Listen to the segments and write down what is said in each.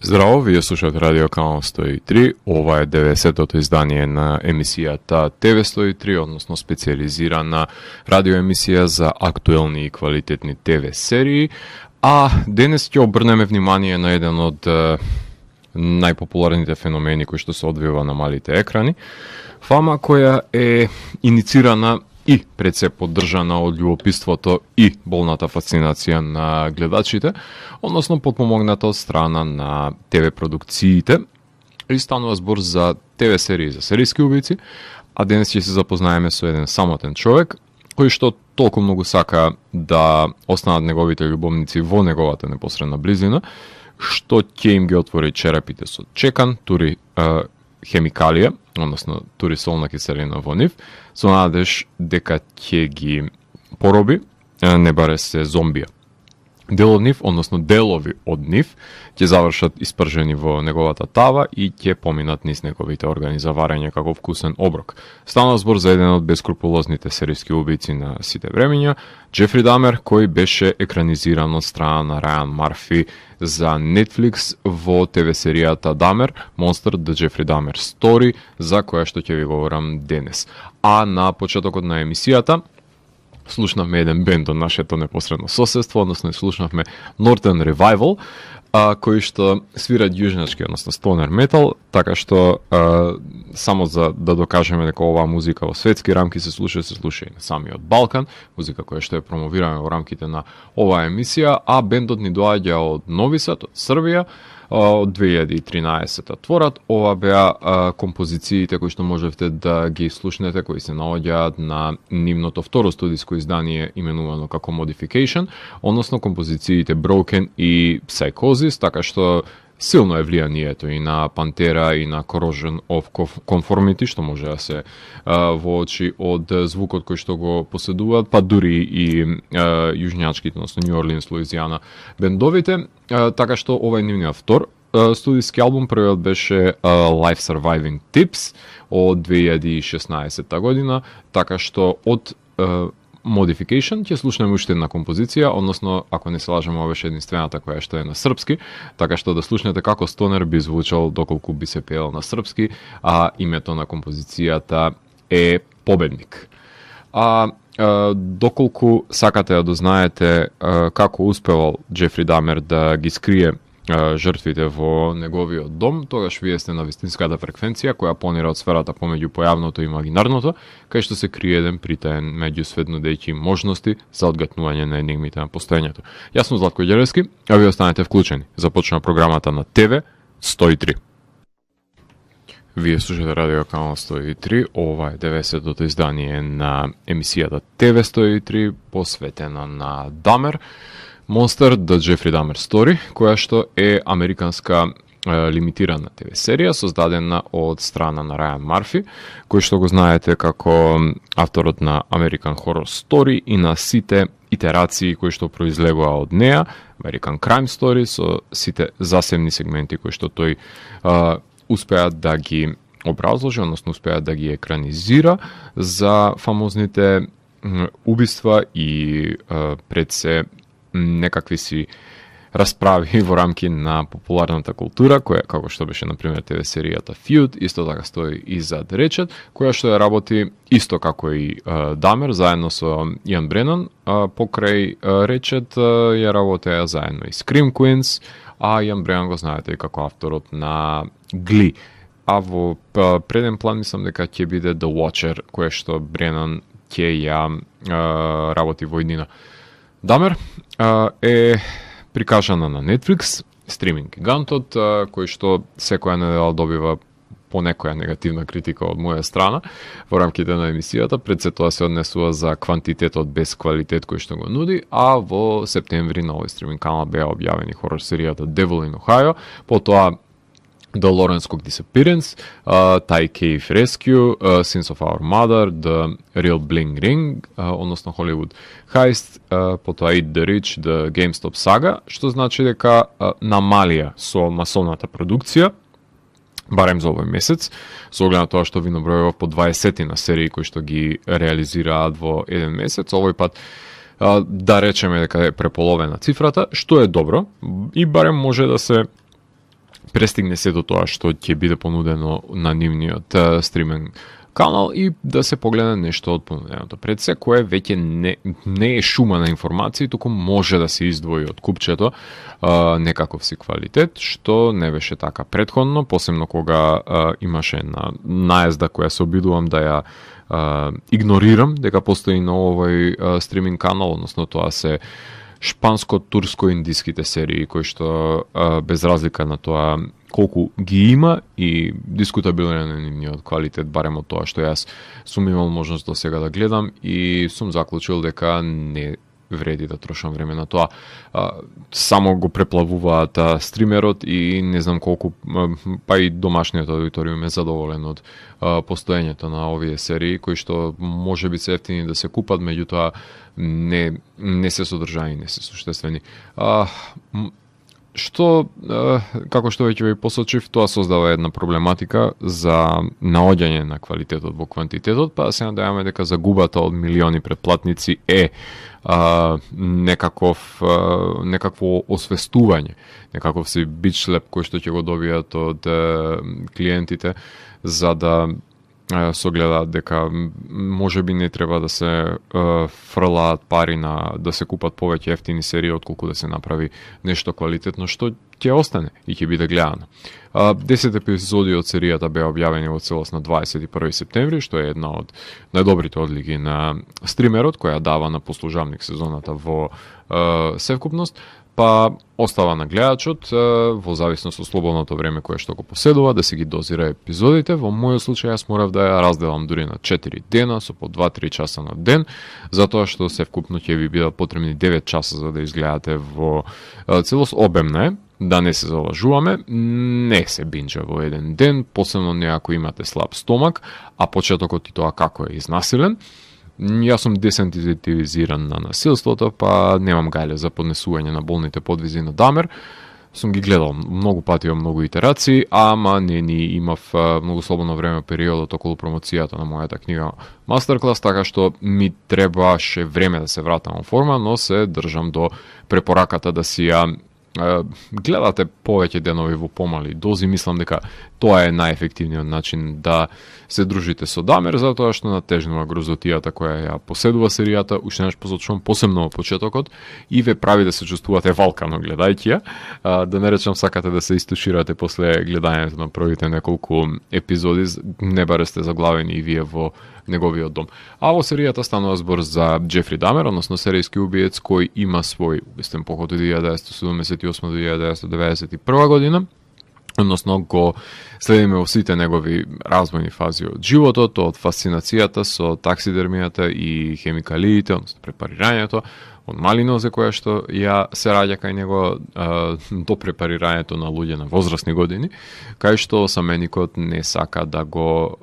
Здраво, вие слушате Радио Канал 103, ова е 90-тото издание на емисијата ТВ 103, односно специализирана радиоемисија за актуелни и квалитетни ТВ серии, а денес ќе обрнеме внимание на еден од најпопуларните феномени кои што се одвива на малите екрани, фама која е иницирана и пред се поддржана од љубопитството и болната фасцинација на гледачите, односно потпомогната од страна на ТВ продукциите. И станува збор за ТВ серии за серијски убици, а денес ќе се запознаеме со еден самотен човек, кој што толку многу сака да останат неговите љубовници во неговата непосредна близина, што ќе им ги отвори черепите со чекан, тури хемикалија, односно тури солна киселина во нив, со надеж дека ќе ги пороби, не баре се зомбија. Дел од нив, односно делови од нив, ќе завршат испржени во неговата тава и ќе поминат низ неговите органи за варење како вкусен оброк. Стана збор за еден од бескрупулозните серијски убици на сите времења, Джефри Дамер, кој беше екранизиран од страна на Рајан Марфи за Netflix во ТВ серијата Дамер, Monster The Jeffrey Dahmer Story, за која што ќе ви говорам денес. А на почетокот на емисијата слушнавме еден бенд од нашето непосредно соседство, односно слушнавме Northern Revival, кои што свират јужначки, односно стонер метал, така што само за да докажеме дека оваа музика во светски рамки се слуша и на самиот Балкан, музика која што ја промовираме во рамките на оваа емисија, а бендот ни доаѓа од Нови Сад, од Србија, од 2013 творат. Ова беа композициите кои што можевте да ги слушнете, кои се наоѓаат на нивното второ студиско издание именувано како Modification, односно композициите Broken и Psychosis, така што силно е влијанието и на Пантера и на Corrosion of Conformity, што може да се воочи од звукот кој што го поседуваат, па дури и јужњачките, односно New Orleans, Луизијана бендовите, така што ова е нивниот втор студиски албум. Првиот беше Life Surviving Tips од 2016 година, така што од Modification ќе слушнеме уште една композиција, односно, ако не се лажам, ова беше единствената која што е на српски, така што да слушнете како стонер би звучал доколку би се пеел на српски, а името на композицијата е Победник. Доколку сакате да дознаете како успевал Джефри Дамер да ги скрие жртвите во неговиот дом, тогаш вие сте на вистинската фреквенција која понира од сферата помеѓу појавното и имагинарното, кај што се крие еден притаен меѓусвет нудејќи можности за одгатнување на енигмите на постоењето. Јас сум Златко Ѓеревски, а вие останете вклучени. Започна програмата на ТВ 103. Вие слушате Радио Канал 103, ова е 90-тото издание на емисијата ТВ 103, посветена на Дамер, Monster The Jeffrey Dahmer Story, која што е американска лимитирана ТВ серија, создадена од страна на Рајан Марфи, кој што го знаете како авторот на American Horror Story и на сите итерации кои што произлегува од неа, American Crime Story, со сите засебни сегменти кои што тој успеа да ги образложи, односно успеа да ги екранизира за фамозните убиства и пред се некакви си расправи во рамки на популарната култура, која, како што беше, например, ТВ серијата Feud, исто така стои и зад Речет, која што ја работи исто како и Дамер, заедно со Иан Бренан, покрај Речет ја работеа заедно и Scream Queens, а Иан Бренан го знаете и како авторот на Glee. А во преден план мислам дека ќе биде The Watcher, која што Бренан ќе ја работи во иднина. Дамер е прикажана на Netflix, стриминг гигантот, кој што секоја недела добива по некоја негативна критика од моја страна во рамките на емисијата. Пред се тоа се однесува за квантитетот без квалитет кој што го нуди, а во септември на овој стриминг канал беа објавени хорор серијата Devil in Ohio, потоа The Lawrence Cook Disappearance, Thai Cave Rescue, Sins of Our Mother, The Real Bling Ring, односно Hollywood Heist, потоа Eat the Rich, The GameStop Saga, што значи дека намалија со масовната продукција, барем за овој месец, со оглед на тоа што ви набројував по 20 на серии кои што ги реализираат во еден месец, овој пат да речеме дека е преполовена цифрата, што е добро и барем може да се престигне сето тоа што ќе биде понудено на нивниот стриминг канал и да се погледа нешто од понуденото. Пред се кое веќе не е шума на информации, туку може да се издвои од купчето некаков си квалитет, што не беше така претходно, посебно кога имаше една наезда која се обидувам да ја игнорирам, дека постои на овој стриминг канал, односно тоа се шпанско-турско-индиските серии, кои што без разлика на тоа колку ги има и дискутабилен на нивниот квалитет, барем од тоа што јас сум имал можност до сега да гледам и сум заклучил дека не вреди да трошам време на тоа. Само го преплавуваат стримерот и не знам колку, па и домашниот аудиториум е задоволен од постоењето на овие серии, кои што може би се ефтини да се купат, меѓутоа не се содржани, не се суштествени. Што, како што веќе ви посочив, тоа создава една проблематика за наоѓање на квалитетот во квантитетот, па се надеваме дека загубата од милиони претплатници е некакво освестување, некаков си бичлеп кој што ќе го добијат од клиентите, за да согледаат дека може би не треба да се фрлаат пари на да се купат повеќе ефтини серии отколку да се направи нешто квалитетно што ќе остане и ќе биде гледано. 10 епизоди од серијата беа објавени во целост на 21 септември, што е една од најдобрите одлики на стримерот, која дава на послужавник сезоната во севкупност, па остава на гледачот во зависност од слободното време кое што го поседува да се ги дозира епизодите. Во мојот случај јас морав да ја разделам дури на 4 дена со по 2-3 часа на ден, затоа што севкупно ќе ви бидат потребни 9 часа за да изгледате во целост. Обемна е, да не се залажуваме, не се бинџа во еден ден, посебно не ако имате слаб стомак, а почетокот и тоа како е изнасилен. Јас сум десензитивизиран на насилството, па немам гајле за поднесување на болните подвизи на Дамер. Сум ги гледал многу пати во многу итерации, ама не ни имав многу слободно време периодот околу промоцијата на мојата книга Мастерклас, така што ми требаше време да се вратам во форма, но се држам до препораката да си ја гледате повеќе денови во помали дози. Мислам дека тоа е најефективниот начин да се дружите со Дамер, затоа што натежнува грозотијата која ја поседува серијата, уште нешто посочувам, посебно во почетокот, и ве прави да се чувствувате валкано гледајќи ја, да не речам сакате да се истуширате после гледањето на првите неколку епизоди, не баре сте заглавени и вие во неговиот дом. А во серијата станува збор за Џефри Дамер, односно серијски убиец кој има свој убиствен поход од 1978 до 1991 година, односно го следиме во сите негови развојни фази од животот, од фасцинацијата со таксидермијата и хемикалиите, односно препарирањето, од мали нозе која што ја се раѓа кај него до препарирањето на луѓе на возрастни години, кај што саменикот не сака да го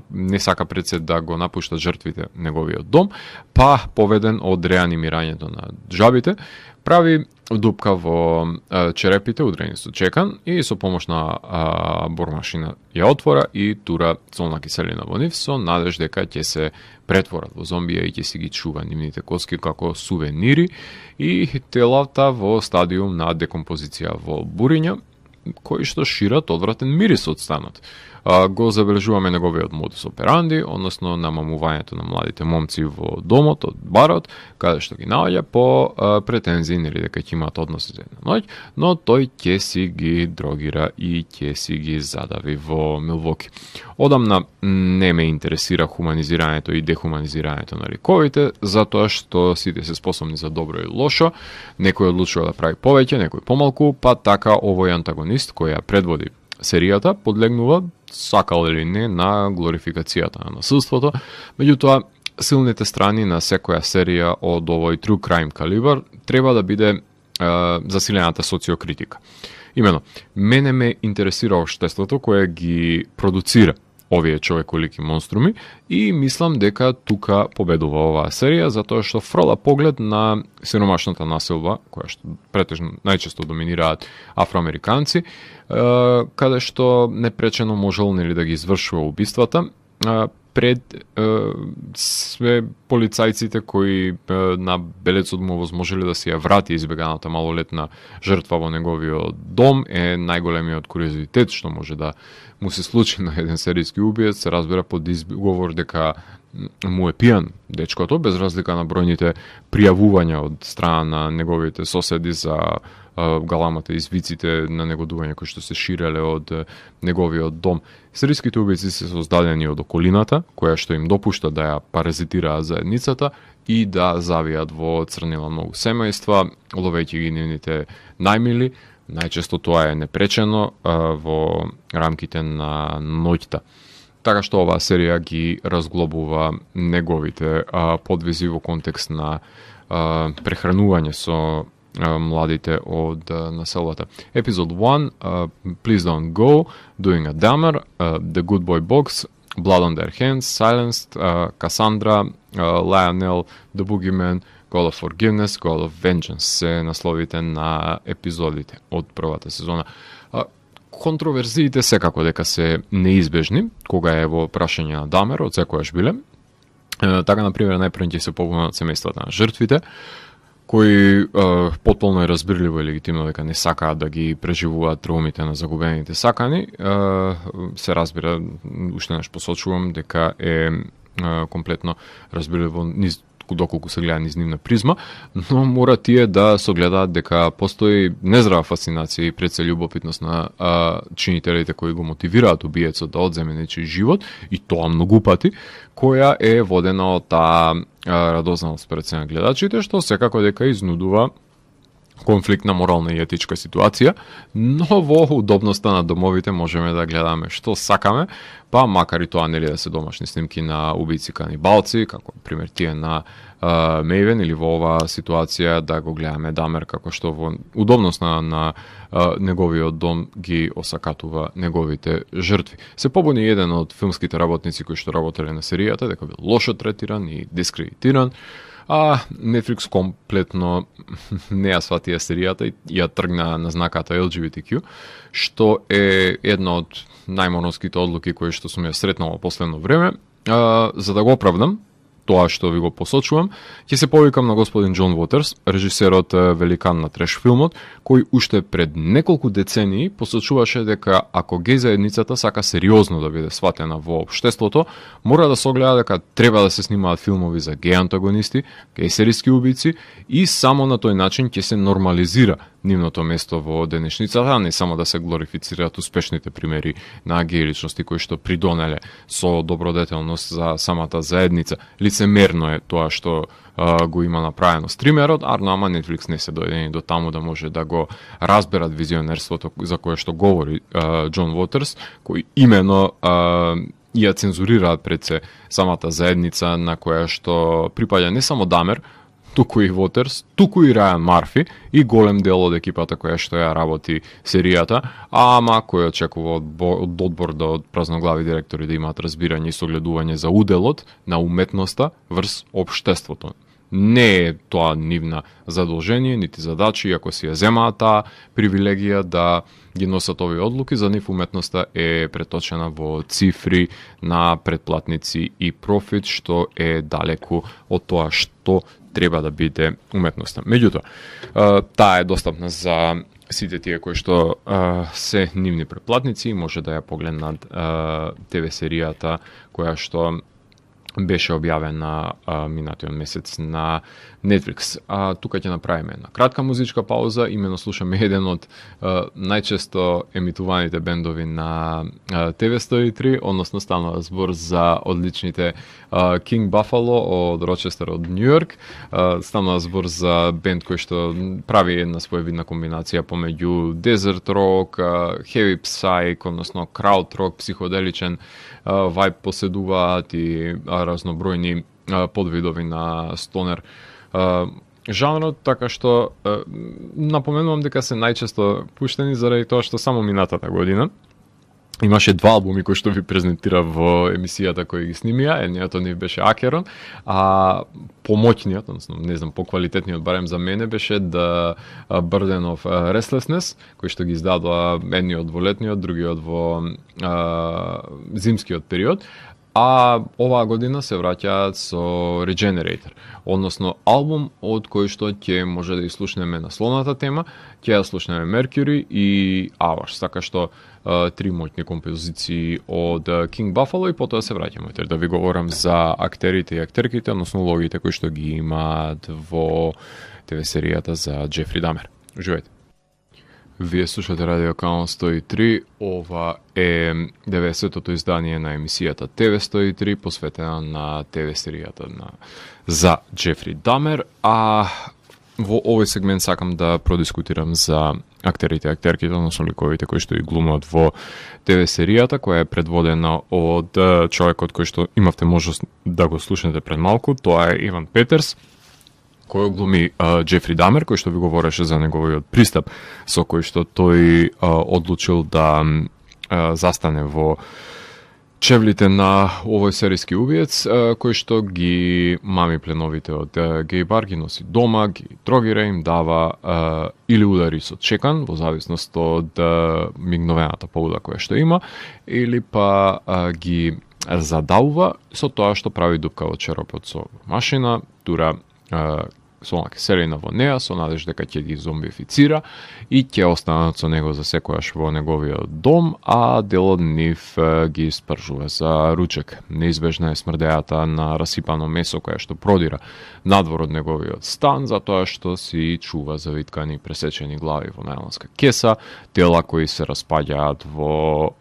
не сака пред се да го напушта жртвите неговиот дом, па поведен од реанимирањето на жабите, прави дупка во черепите удрени со чекан и со помош на бормашина ја отвора и тура цолна киселина во нив со надеж дека ќе се претворат во зомбија и ќе си ги чува нивните коски како сувенири и телата во стадиум на декомпозиција во буриња, кои што шират одвратен мирис од станот. Го забележуваме неговиот модус операнди, односно намамувањето на младите момци во домот, од барот, каде што ги наоѓа по претензии, нели дека ќе имаат односи за една ноќ, но тој ќе си ги дрогира и ќе си ги задави во Милвоки. Одамна не ме интересира хуманизирањето и дехуманизирањето на ликовите, затоа што сите се способни за добро и лошо, некој одлучува да прави повеќе, некој помалку, па така овој антагонист кој ја предводи серијата подлегнува, сакал или не, на глорификацијата на насилството. Меѓутоа, силните страни на секоја серија од овој true crime калибар треба да биде засилената социокритика. Имено, мене ме интересира општеството кое ги продуцира овие човеколики монструми и мислам дека тука победува оваа серија затоа што фрла поглед на сиромашната населба, која што претежно најчесто доминираат афроамериканци, каде што непречено можел нели да ги извршува убиствата, пред све полицајците кои на белецот му возможеле да се ја врати избеганата малолетна жртва во неговиот дом е најголемиот куриозитет што може да му се случи на еден серијски убиец, се разбира под изговор дека му е пијан дечкото, без разлика на бројните пријавувања од страна на неговите соседи за галамата извиците на негодување кои што се ширеле од неговиот дом. Серијските убијци се создадени од околината, која што им допушта да ја паразитираат заедницата и да завијат во црнила многу семејства, ловејќи ги нивните најмили. Најчесто тоа е непречено во рамките на ноќта. Така што оваа серија ги разглобува неговите подвизи во контекст на прехранување со младите од населбата. Епизод 1, Please Don't Go, Doing a Dahmer, The Good Boy Box, Blood on Their Hands, Silenced, Cassandra, Lionel, The Boogeyman, God of Forgiveness, God of Vengeance се насловите на епизодите од првата сезона. Контроверзиите секако дека се неизбежни, кога е во прашање на Дамер, од секојаш биле. Така, например, најпрвен ќе се побунат семејствата на жртвите, кои потполно е разбирливо и легитимно дека не сакаат да ги преживуваат траумите на загубените сакани. Се разбира, уште неш посочувам дека е комплетно разбирливо доколку се гледа низ нивна призма, но мора тие да согледаат дека постои нездрава фасцинација и пред се љубопитност на чинителите кои го мотивираат убиецот да одземе нечи живот, и тоа многу пати, која е водена од таа радозналост пред се на гледачите, што секако дека изнудува конфликтна морална и етичка ситуација, но во удобноста на домовите можеме да гледаме што сакаме, па макар и тоа нели да се домашни снимки на убици канибалци, како пример тие на Мејвен, или во оваа ситуација да го гледаме Дамер како што во удобност на неговиот дом ги осакатува неговите жртви. Се побуни еден од филмските работници кои што работеле на серијата дека бил лошо третиран и дискредитиран, а Netflix комплетно не ја сватија серијата и ја тргна на знаката LGBTQ, што е една од најмоновските одлуки кои што сум ја сретнал во последно време. За да го оправдам тоа што ви го посочувам, ќе се повикам на господин Џон Вотерс, режисерот великан на треш филмот, кој уште пред неколку децении посочуваше дека ако геј заедницата сака сериозно да биде сватена во општеството, мора да се огледа дека треба да се снимаат филмови за геј антагонисти, геј серијски убици, и само на тој начин ќе се нормализира нивното место во денешницата, а не само да се глорифицираат успешните примери на геј личности кои што придонеле со добродетелност за самата заедница. Лицемерно е тоа што го има направено стримерот, ама Netflix не се дојдени до таму да може да го разберат визионерството за кое што говори Џон Вотерс, кој имено ја цензурираат пред се самата заедница на која што припаѓа не само Дамер, туку и Вотерс, туку и Рајан Марфи и голем дел од екипата која што ја работи серијата, ама кој очекува од одбор од празноглави директори да имаат разбирање и согледување за уделот на уметноста врз општеството. Не е тоа нивна задолжение, нити задачи, ако си ја земаат таа привилегија да ги носат овие одлуки, за нив уметноста е преточена во цифри на претплатници и профит, што е далеку од тоа што треба да биде уметноста. Меѓутоа, таа е достапна за сите тие кои што се нивни претплатници и може да ја погледнат ТВ серијата која што беше објавена минатиот месец на Netflix. Тука ќе направиме една кратка музичка пауза, имено слушаме еден од најчесто емитуваните бендови на TV 103, односно станува збор за одличните King Buffalo од Рочестер од Нью Йорк. Станува збор за бенд кој што прави една своевидна комбинација помеѓу desert rock, heavy psych, односно крауд рок, психоделичен вајб поседуваат и разнобројни подвидови на стонер жанрот, така што напоменувам дека се најчесто пуштени заради тоа што само минатата година имаше два албуми кои што ви презентира во емисијата кои ги снимија. Едниот од нив беше Акерон, а помоќниот, односно не знам, поквалитетниот барем за мене беше The Burden of Restlessness, кој што ги издадоа едниот во летниот, другиот во зимскиот период. a оваа година се враќаат со Regenerator, односно албум од кој што ќе може да слушнеме насловната тема, ќе ја слушнеме Mercury и Hours, така што три моќни композиции од King Buffalo и потоа се враќаме да ви говорам за актерите и актерките, односно улогите кои што ги имаат во ТВ серијата за Джефри Дамер. Уживајте. Вие слушате Радио Канал 103, ова е 90-тото издание на емисијата ТВ 103, посветена на ТВ серијата за Джефри Дамер, а во овој сегмент сакам да продискутирам за актерите и актерките, односно ликовите кои што и глумат во ТВ серијата, која е предводена од човекот кој што имавте можност да го слушнете пред малку, тоа е Иван Петерс, кој глуми Джефри Дамер, кој што ви говореше за неговиот пристап со кој што тој одлучил да застане во чевлите на овој серијски убиец, кој што ги мами пленовите од геј бар, ги носи дома, ги дрогира, им дава или удари со чекан, во зависност од мигновената поуда која што има, или па ги задавува со тоа што прави дупка во черопот со машина, тура со киселина во неа, со надеж дека ќе ги зомбифицира и ќе останат со него за секојаш во неговиот дом, а дел од нив ги испржува за ручек. Неизбежна е смрдејата на расипано месо која што продира надвор од неговиот стан, затоа што си чува завиткани пресечени глави во најлонска кеса, тела кои се распаѓаат во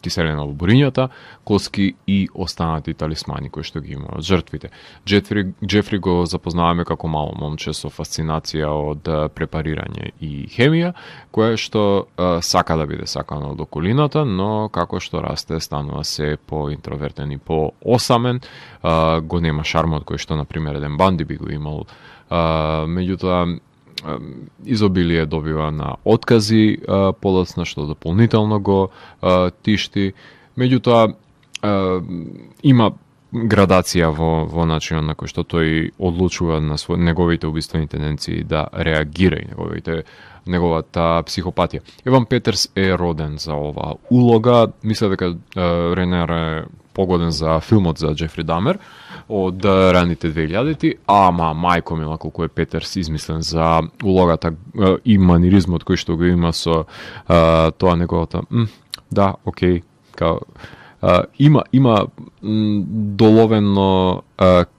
киселина во бурињата, коски и останати талисмани кои што ги имаат жртвите. Джефри го запознаваме како мало момче со фасцинација од препарирање и хемија, кое што сака да биде сакано од околината, но како што расте станува се по-интровертен и по-осамен, го нема шармот кој што, например, еден Банди би го имал, меѓутоа изобилие добива на откази подоцна, што дополнително го тишти, меѓутоа има градација во начинот на кој што тој одлучува на неговите убиствени тенденции да реагира и неговата психопатија. Иван Петерс е роден за оваа улога. Мисля дека Ренер е погоден за филмот за Джефри Дамер од раните 2000-ти, ама мајко мила колку е Петерс измислен за улогата и маниризмот кој што го има со тоа неговата да, окей, као има доловено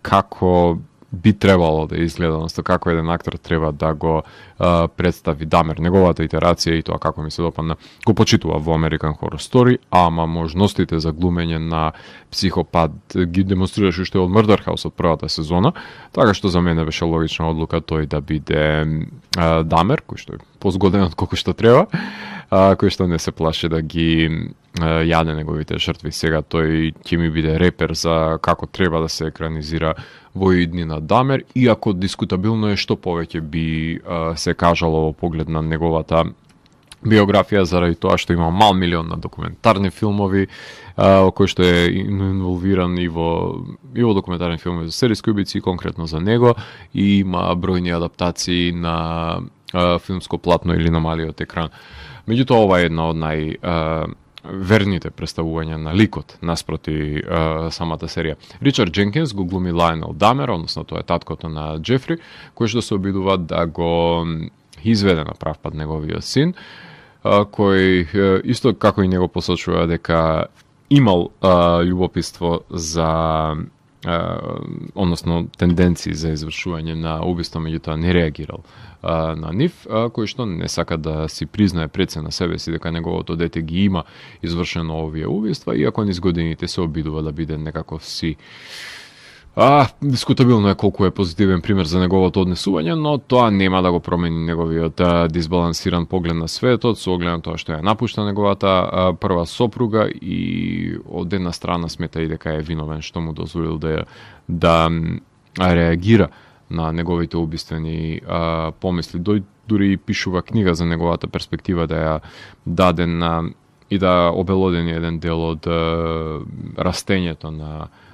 како би требало да изгледа, одnosno како еден актер треба да го представи Дамер, неговата итерација и тоа како ми се допадна. Го почитува во American Horror Story, ама можностите за глумење на психопат ги демонстрираше уште од Murder House од првата сезона, така што за мене беше логична одлука тој да биде Дамер, кој што е позгоден од колку што треба, кој што не се плаши да ги јаде неговите жртви. Сега тој ќе ми биде репер за како треба да се екранизира во идни на Дамер, иако дискутабилно е што повеќе би се кажало во поглед на неговата биографија, заради тоа што има мал милион на документарни филмови, кој што е инволвиран и во документарни филмови за серијски убици, конкретно за него, и има бројни адаптации на филмско платно или на малиот екран. Меѓутоа, ова е една од верните представувања на ликот наспроти самата серија. Ричард Дженкинс го глуми Лајонел Дамер, односно тоа е таткото на Джефри, кој што се обидува да го изведе на прав пат неговиот син, кој исто како и него посочува дека имал љубопитство за односно тенденции за извршување на убиство, меѓутоа не реагирал на нив, кој што не сака да си признае пред се на себе си дека неговото дете ги има извршено овие убиства, иако низ годините се обидува да биде некако си дискутабилно е колку е позитивен пример за неговото однесување, но тоа нема да го промени неговиот дисбалансиран поглед на светот, со оглед на тоа што ја напушта неговата прва сопруга и од една страна смета и дека е виновен што му дозволил да реагира на неговите убиствени помисли. Дури и пишува книга за неговата перспектива да ја даде и да обелодени еден дел од растењето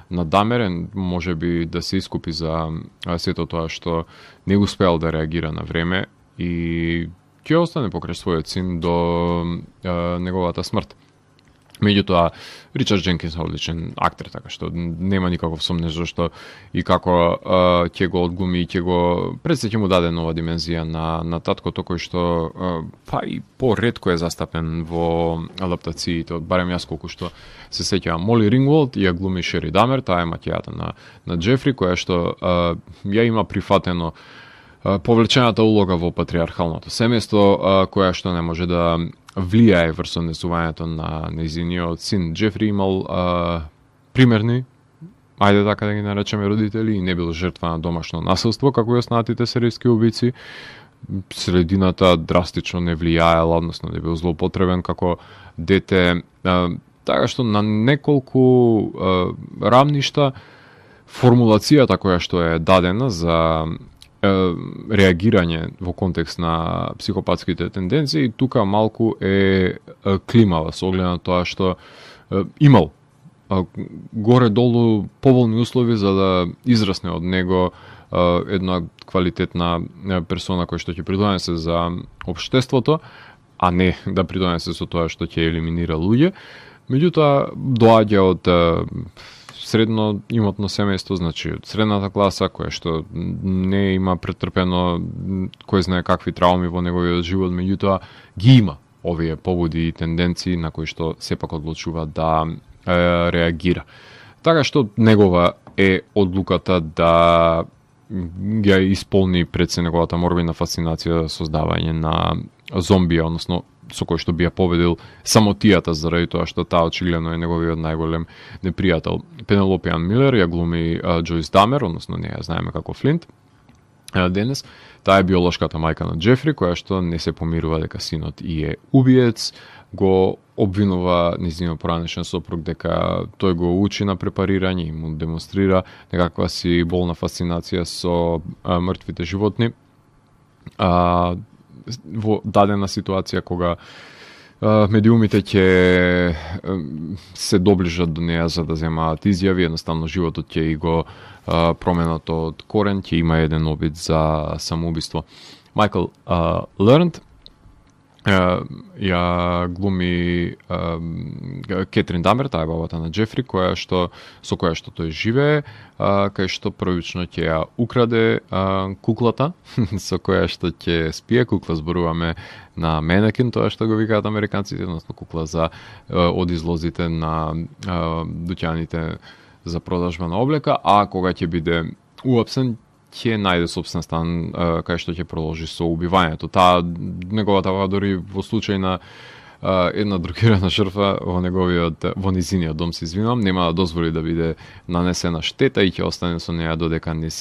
на Дамер, може би да се искупи за сето тоа што не успеал да реагира на време и ќе остане покрај својот син до неговата смрт. Меѓутоа, Ричард Дженкинс е одличен актер, така што нема никаков сомнеж зашто и како ќе го одглуми и ќе го ќе му даде нова димензија на таткото кој што па и поретко е застапен во адаптациите, барем јас колку што се сеќавам. Моли Рингволд ја глуми Шери Дамер, таа е маќејата на Джефри, која што ја има прифатено повлечената улога во патриархалното семејство, која што не може да влијае врз однесувањето на нејзиниот син. Джефри имал примерни, ајде така да ги наречеме, родители и не бил жртва на домашно насилство, како и останатите серијски убици. Средината драстично не влијаела, односно не бил злоупотребен како дете, така што на неколку рамништа формулацијата која што е дадена за реагирање во контекст на психопатските тенденции, тука малку е климава со оглед на тоа што имал горе-долу поволни услови за да израсне од него една квалитетна персона која што ќе придонесе за општеството, а не да придонесе со тоа што ќе елиминира луѓе. Меѓутоа, доаѓа од средно имотно семејство, значи од средната класа, која што не има претрпено кој знае какви трауми во неговиот живот, меѓутоа ги има овие побуди и тенденции на кои што сепак одлучува да реагира. Така што негова е одлуката да ја исполни пред се неговата морбина фасцинација за создавање на зомбија, односно со кој што би ја победил самотијата, заради тоа што таа очигледно е неговиот најголем непријател. Пенелопе Ан Милер ја глуми Джойс Дамер, односно не ја знаеме како Флинт денес. Таа е биолошката мајка на Джефри, која што не се помирува дека синот и е убиец, го обвинува нејзиниот поранешен сопруг дека тој го учи на препарирање и му демонстрира некаква си болна фасцинација со мртвите животни. Во дадена ситуација кога медиумите ќе се доближат до неја за да земаат изјави, едноставно животот ќе и го променат од корен, ќе има еден обид за самоубиство. Майкл Лернт ја глуми Кетрин Дамер, таа е бабата на Джефри, со која што тој живее, кај што првично ќе ја украде куклата, со која што ќе спие. Кукла зборуваме на манекен, тоа што го викаат американците, односно кукла за од излозите на дуќаните за продажба на облека, а кога ќе биде уапсен, ќе најде собствен стан кај што ќе продолжи со убивањето. Таа неговата дори во случај на една другирана жртва во низиниот дом, се извинувам, нема да дозволи да биде нанесена штета и ќе остане со неја додека не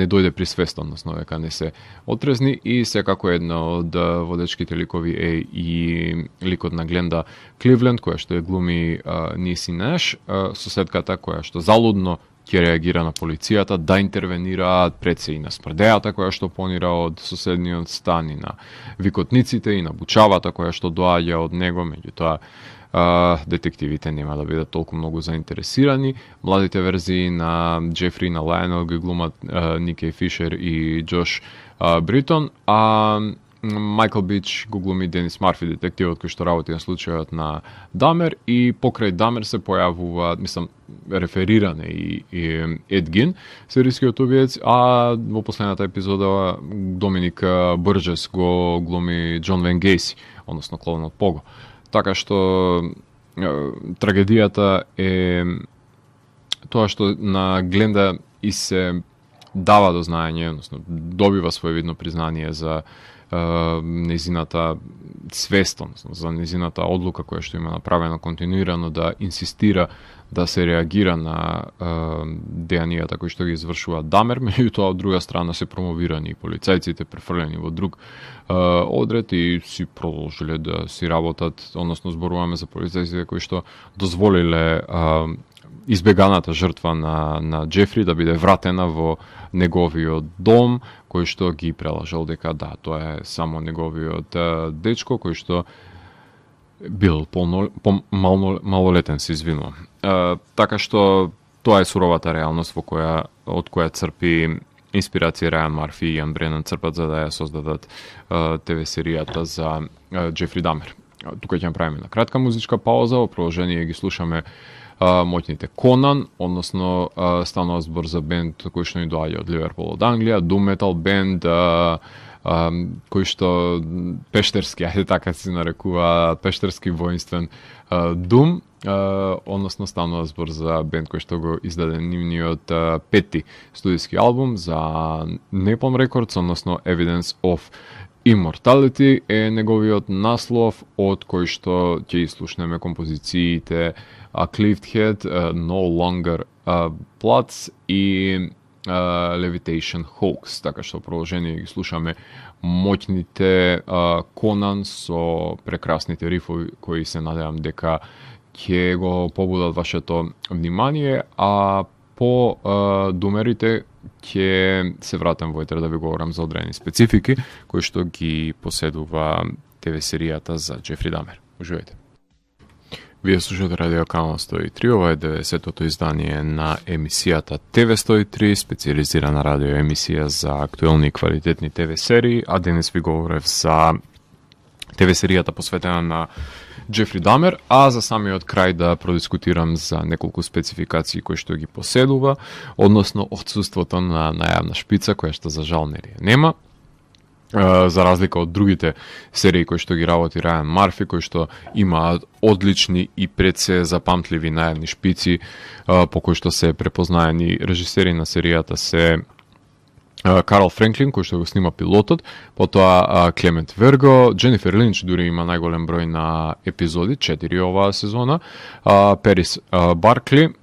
дојде при свест, односно дека не се отрезни. И секако една од водечките ликови е и ликот на Гленда Кливленд, која што е глуми Ниси Неш, соседката која што залудно ќе реагира на полицијата да интервенираат пред се и на смрдејата која што понира од соседниот стан, и на викотниците и на бучавата која што доаѓа од него. Меѓутоа детективите нема да бидат толку многу заинтересирани. Младите верзии на Джефри, на Лајонел ги глумат Нике Фишер и Джош Бритон, а Майкл Бич го глуми Денис Марфи, детективот кој што работи на случајот на Дамер, и покрај Дамер се појавува, рефериране и Ед Гин, серијскиот убиец, а во последната епизода Доминик Брџес го глуми Џон Вен Гейси, односно клонот Пого. Така што трагедијата е тоа што на Гленда и се дава до знаење, односно добива своевидно признание за нејзината свест, за нејзината одлука која што има направена континуирано да инсистира да се реагира на дејанијата кои што ги извршува Дамер, меѓутоа од друга страна се промовирани и полицајците, префрлени во друг одред и си продолжиле да си работат, односно зборуваме за полицајците кои што дозволиле избеганата жртва на Джефри да биде вратена во неговиот дом, кој што ги прелажал дека да, тоа е само неговиот дечко, кој што бил малолетен, се извинувам. Така што тоа е суровата реалност од која црпи инспирација Рајан Марфи и Јан Бренан црпат за да ја создадат ТВ серијата за Джефри Дамер. тука ќе направиме на кратка музичка пауза, во продолжение ги слушаме моќните Конан, односно станува збор за бенд кој што ни доаѓа од Ливерпул, од Англија, Doom Metal бенд, кој што пештерски, ајде така се нарекува, пештерски воинствен Doom, односно станува збор за бенд кој што го издаде нивниот пети студиски албум за Napalm Records, односно Evidence of Immortality е неговиот наслов, од кој што ќе слушнеме композициите A Cleaved Head, No Longer Bloods и Levitation Hoax, така што продолжение ги слушаме моќните Конан со прекрасните рифови кои се надевам дека ќе го побудат вашето внимание, а по думерите ќе се вратам во етер да ви говорам за одредени специфики кои што ги поседува ТВ серијата за Џефри Дамер. Уживајте. Вие слушате Радио Канал 103, ова е 90-тото издание на емисијата ТВ 103, специализирана радио емисија за актуелни и квалитетни ТВ серии, а денес ви говорев за ТВ серијата посветена на Џефри Дамер, а за самиот крај да продискутирам за неколку спецификации кои што ги поседува, односно отсуството на најавна шпица, која што за жал нема. За разлика од другите серии кои што ги работи Рајан Марфи, кои што имаат одлични и пред се запамтливи најавни шпици, по кои што се препознаени режисери на серијата се Карл Френклин, кој што го снима пилотот, потоа Клемент Верго, Дженифер Линч дури има најголем број на епизоди, 4 оваа сезона, Перис Баркли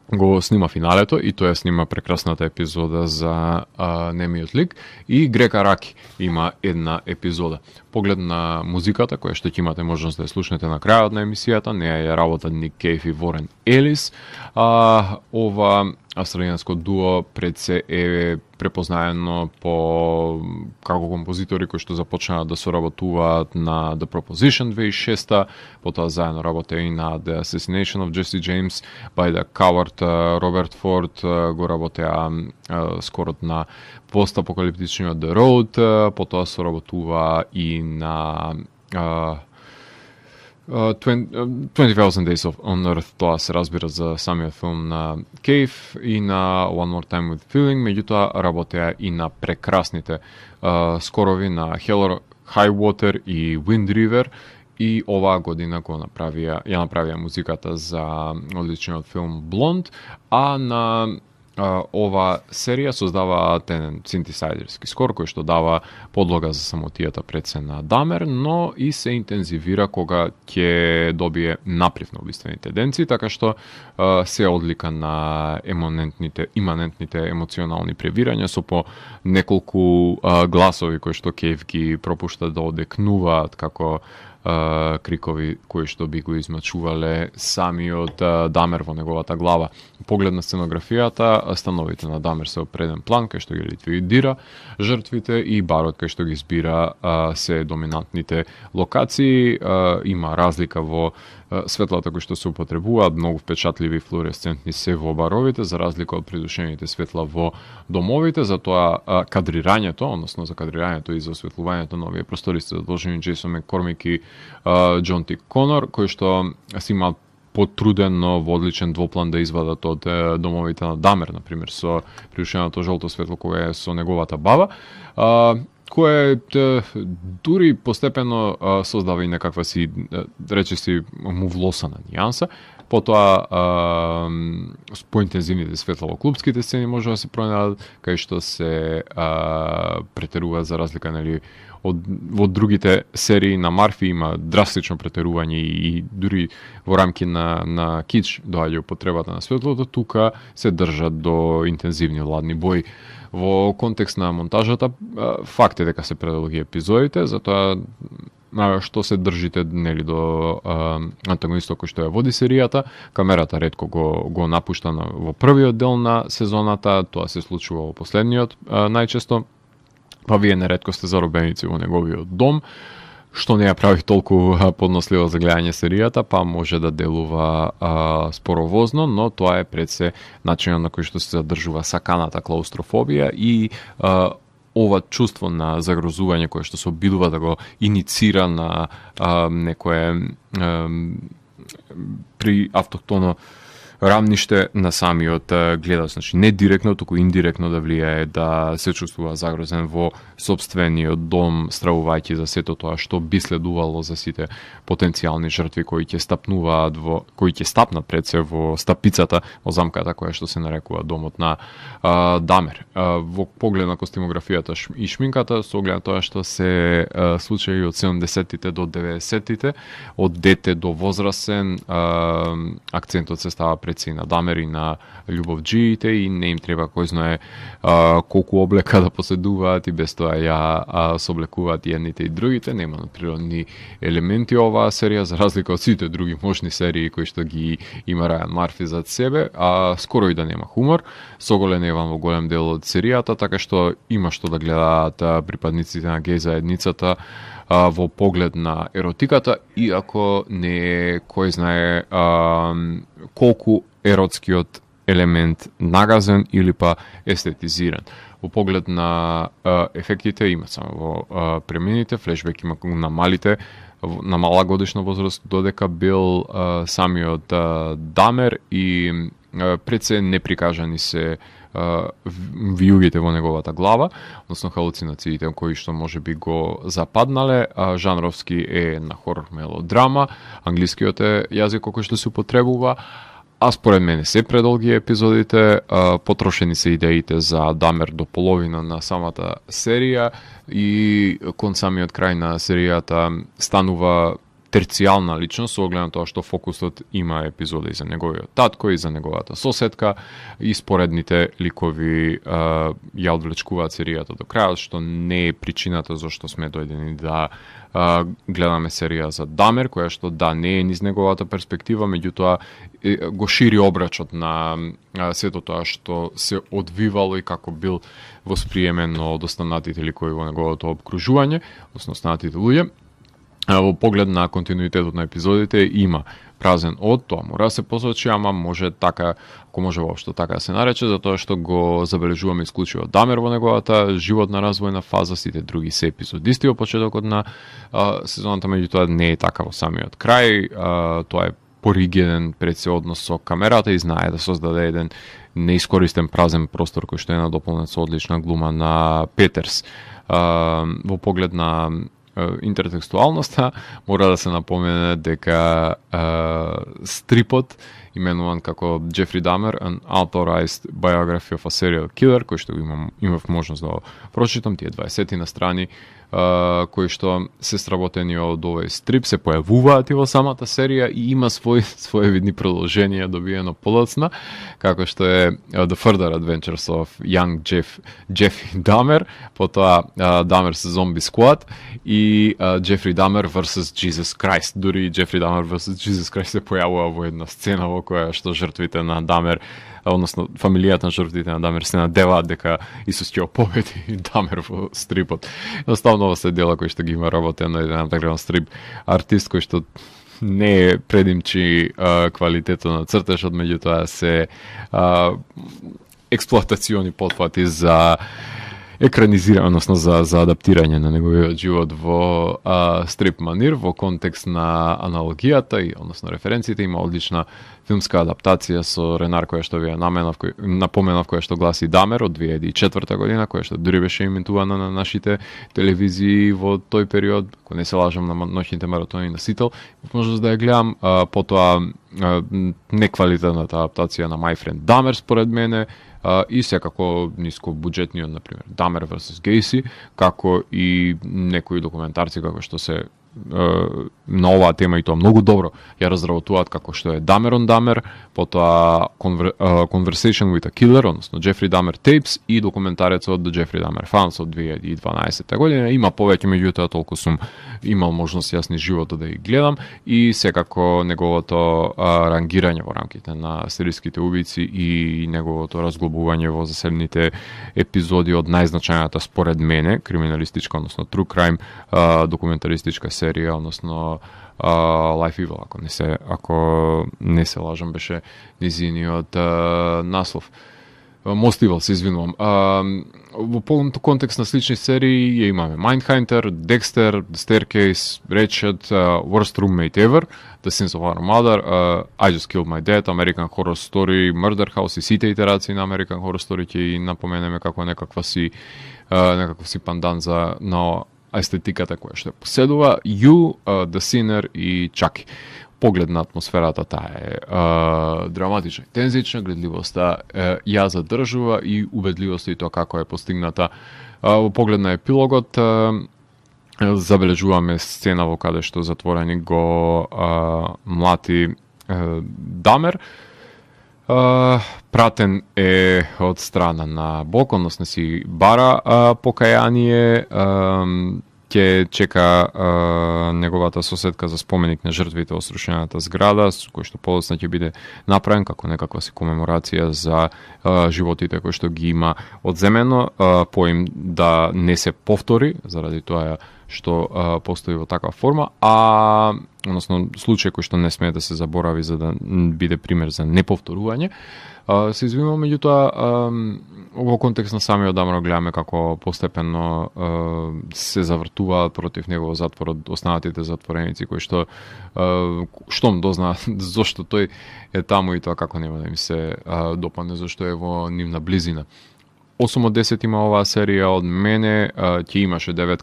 го снима финалето и тој снима прекрасната епизода за немиот лик, и Грека Раки има една епизода. Поглед на музиката, која што ќе имате можност да ја слушнете на крајот на емисијата, неја ја работат Ник Кейв и Ворен Елис. Ова австралијанско дуо пред се е препознаено по како композитори кои што започнаа да соработуваат на The Proposition 2006, потоа заедно работеа и на The Assassination of Jesse James by the Coward, Роберт Форд го работеа скоро на постапокалиптичниот The Road, потоа соработува и на 20,000 Days on Earth, тоа се разбира за самиот филм на Кейв, и на One More Time with Feeling, меѓутоа работеа и на прекрасните скорови на Hell or High Water и Wind River, и оваа година ја направија музиката за одличниот филм Blonde, а на ова серија создава тенен синтесайзерски скор кој што дава подлога за самотијата пред се на Дамер, но и се интензивира кога ќе добие наплив на убиствените денци, така што се одлика на иманентните емоционални превирања со по неколку гласови кои што Кейв ги пропушта да одекнуваат како крикови кои што би го измачувале самиот Дамер во неговата глава. Поглед на сценографијата, становите на Дамер се во преден план, кај што ги ликвидира жртвите, и барот кај што ги збира се доминантните локации. Има разлика во светлата кои што се употребуваат, многу впечатливи флуоресцентни се во баровите, за разлика од придушените светла во домовите, затоа кадрирањето, односно за кадрирањето и за осветлувањето на овие простори се задолжени Джейсон Маккормик и Џон Т. Конор, кои што си имаат потрудено во одличен двоплан да извадат од домовите на Дамер, например, со придушеното жолто светло кое е со неговата баба, кое дури постепено создава и некаква си, речиси, мувлосана нијанса. Потоа поинтензивните светла во клубските сцени може да се пронајдат, кај што се претерува, за разлика во другите серии на Марфи има драстично претерување и дури во рамки на кич доаѓа употребата на светлото, тука се држат до интензивни ладни бои. Во контекст на монтажата, факт е дека се предолги епизодите, затоа што се држите до антагонистот кој што ја води серијата, камерата ретко го напушта во првиот дел на сезоната, тоа се случува во последниот најчесто, па вие неретко сте заробеници во неговиот дом, што не ја прави толку поднослива за гледање серијата, па може да делува споровозно, но тоа е пред се начинот на кој што се задржува саканата клаустрофобија и ова чувство на загрозување кое што се обидува да го иницира на некое при автохтоно рамниште на самиот гледач, значи не директно, туку индиректно да влијае, да се чувствува загрозен во сопствениот дом, стравувајќи за сето тоа што би следувало за сите потенцијални жртви кои ќе стапнуваат кои ќе стапнат пред се во стапицата, во замката која што се нарекува домот на Дамер. Во поглед на костимографијата и шминката, со оглед на тоа што се случаи од 70-тите до 90-тите, од дете до возрасен, акцентот се става пред се и на Дамер и на љубовџиите и не им треба кој знае колку облека да поседуваат и без тоа ја соблекуваат и едните и другите. Нема природни елементи оваа серија, за разлика од сите други можни серии кои што ги има Рајан Марфи зад себе, а скоро и да нема хумор, соголен Еван во голем дел од серијата, така што има што да гледаат припадниците на геј заедницата во поглед на еротиката, иако не е кој знае колку еротскиот елемент нагазен или па естетизиран. Во поглед на ефектите има само во премените, флешбек има на малите, на мала годишна возраст, додека бил самиот Дамер и пред се неприкажани се виугите во неговата глава, односно халуцинациите кои што може би го западнале. Жанровски е на хорор мелодрама, англискиот е јазик кој што се употребува, а според мене се предолги епизодите, потрошени се идеите за Дамер до половина на самата серија и кон самиот крај на серијата станува терцијална личност, со оглед на тоа што фокусот има епизоди за неговиот татко и за неговата соседка и споредните ликови ја одвлечкуваат серијата до крајот, што не е причината зашто сме дојдени да гледаме серија за Дамер, која што да не е низ неговата перспектива, меѓутоа го шири обрачот на сето тоа што се одвивало и како бил восприемен од останатите ликови во неговото обкружување, односно останатите луѓе. Во поглед на континуитетот на епизодите има празен од, тоа мора да се посочи, ама може така, ако може воопшто така да се нарече, затоа што го забележуваме исклучиво Дамер во неговата животна развојна фаза, сите други се епизодисти во почетокот на сезоната, меѓутоа не е така во самиот крај. Тоа е поригиден пред се однос со камерата и знае да создаде еден неискористен празен простор кој што е надополнет со одлична глума на Петерс. Во поглед на интертекстуалноста, мора да се напомене дека стрипот, именуван како Джефри Дамер, an authorized biography of a serial killer, кој што имав можност да прочитам, тие 20 на страни, кои што се сработени од овој стрип, се појавуваат и во самата серија и има своевидни продолженија добиено подоцна, како што е The Further Adventures of Young Jeffrey Dahmer, потоа Dahmer's Zombie Squad и Jeffrey Dahmer vs. Jesus Christ. Дури Jeffrey Dahmer vs. Jesus Christ се појавува во една сцена во која што жртвите на Дамер, односно фамилијата на жртвите на Дамер се надеваат дека Исус ќе победи Дамер во стрипот. Едноставно ова се дела кои што ги има работено еден такрен стрип артист кој што не е предимчи квалитетот на цртежот, меѓутоа се експлоатациони потфати за екранизирање, односно за адаптирање на неговиот живот во стрип манир, во контекст на аналогијата и односно референциите. Има одлична филмска адаптација со Ренар која што ви напоменав, која што гласи Дамер од 2004 година, која што дури беше имитувана на нашите телевизии во тој период, ако не се лажам, на ноќните маратони на Сител. Можност да ја гледам, потоа неквалитетната адаптација на My Friend Dahmer според мене, и секако ниско буџетниот, например, Дамер vs. Гейси, како и некои документарци како што се на оваа тема и тоа многу добро ја разработуваат, како што е Дамер on Дамер, потоа Conversation with a Killer, односно Jeffrey Dahmer Tapes и документарецот The Jeffrey Dahmer Files од 2012 година. Има повеќе, меѓутоа толку сум имал можност јас низ живото да ги гледам и секако неговото рангирање во рамките на серијските убици и неговото разглобување во засебните епизоди од најзначајната според мене криминалистичка, односно true crime документаристичка серија, односно Life Evil, ако не се лажам, беше низиниот наслов. Мостивал се извинувам. Во полното контекст на слични серии ја имаме Mindhunter, Dexter, The Staircase, Ratched, Worst Roommate Ever, The Sins of Our Mother, I Just Killed My Dad, American Horror Story, Murder House и сите итерации на American Horror Story ќе напоменеме како некаква си пандан на естетиката која што поседува. You, The Sinner и Chucky. Поглед на атмосферата таа е драматична, тензична, гледливоста ја задржува и убедливоста и тоа како е постигната. Во поглед на епилогот забележуваме сцена во каде што затворени го млати Дамер. Пратен е од страна на Бог, односно си бара покаяние, ќе чека неговата соседка за споменик на жртвите во срушената зграда, кој што подоцна ќе биде направен како некаква си комеморација за животите кои што ги има одземено, поим да не се повтори, заради тоа што постои во таква форма, односно случај кој што не смее да се заборави за да биде пример за неповторување. Се извинувам, меѓутоа во контекст на самиот Дамер гледаме како постепено се завртуваат против него во затворот останатите затвореници кои што штом дознаат зошто тој е таму и тоа како нема да им се допадне зашто е во нивна близина. 8 од 10 има оваа серија од мене, ќе имаше 9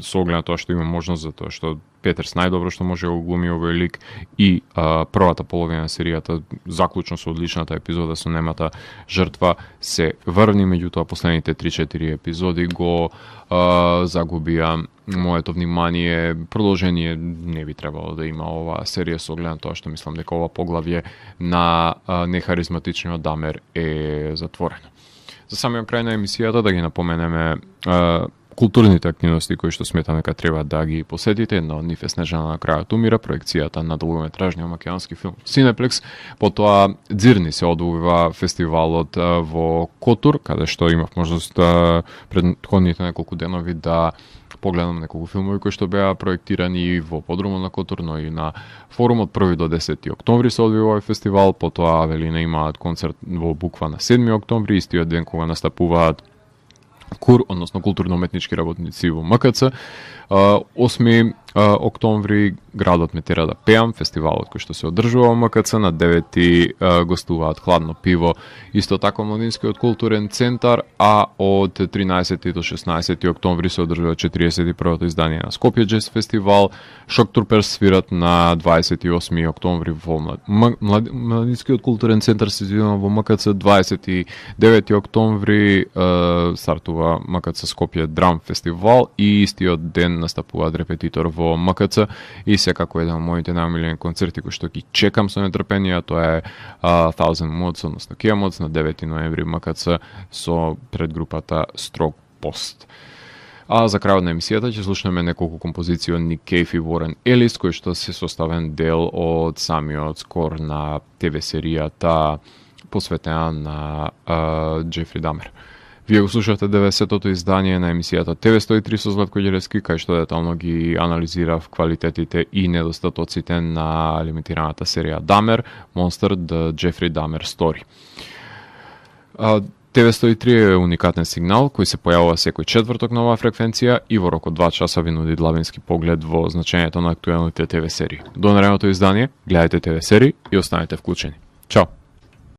со оглед на тоа што има можност, за тоа што Петерс најдобро што може да глуми овој лик и првата половина на серијата заклучно со одличната епизода со немата жртва се врвни, меѓутоа последните 3-4 епизоди го загубија моето внимание. Продолжение не би требало да има оваа серија со оглед на тоа што мислам дека ова поглавје на нехаризматичниот Дамер е затворено. За самиот крај на емисијата да ги напоменеме културните активности кои што сметаме дека треба да ги посетите. Една од нив е Снежана на крајот умира, проекцијата на долгометражниот македонски филм Cineplex. Потоа Дзирни се одвива фестивалот во Котур, каде што имав можност предходните неколку денови да погледам неколку филмови кои што беа проектирани во подрумот на Котур, но и на форумот 1 до 10 октомври се одвива овој фестивал. Потоа Авелина имаат концерт во Буква на 7 октомври, истиот ден кога настапуваат КУР, односно културно-уметнички работници во МКЦ. 8 октомври градот ме тера да пеам, фестивалот кој што се одржува во МКЦ. На 9 гостуваат Хладно пиво, исто така Младинскиот културен центар, а од 13 до 16 октомври се одржува 41-то издание на Скопје Джез фестивал. Шок Труперс свират на 28 октомври во Младинскиот културен центар, се извинувам, во МКЦ. 29 октомври стартува МКЦ Скопје Драм фестивал и истиот ден настапуваат Репетитор во МКЦ и секако еден од моите најомилени концерти кои што ги чекам со нетрпение, тоа е Thousand Mods, односно Kia Mods на 9 ноември МКЦ со предгрупата Строг Пост. А за крајот на емисијата ќе слушнеме неколку композиции од Ник Кейв и Ворен Елис, кои што се составен дел од самиот скор на ТВ серијата посветена на Джефри Дамер. Вие го слушавте 90-тото издание на емисијата TV103 со Златко Ѓелевски, кај што детално ги анализирав квалитетите и недостатоците на лимитираната серија Дамер, Monster The Jeffrey Dahmer Story. TV103 е уникатен сигнал кој се појавува секој четврток на оваа фреквенција и во рок од 2 часа ви нуди длабински поглед во значењето на актуелните ТВ серии. До наредното издание, гледајте ТВ серии и останете вклучени. Чао!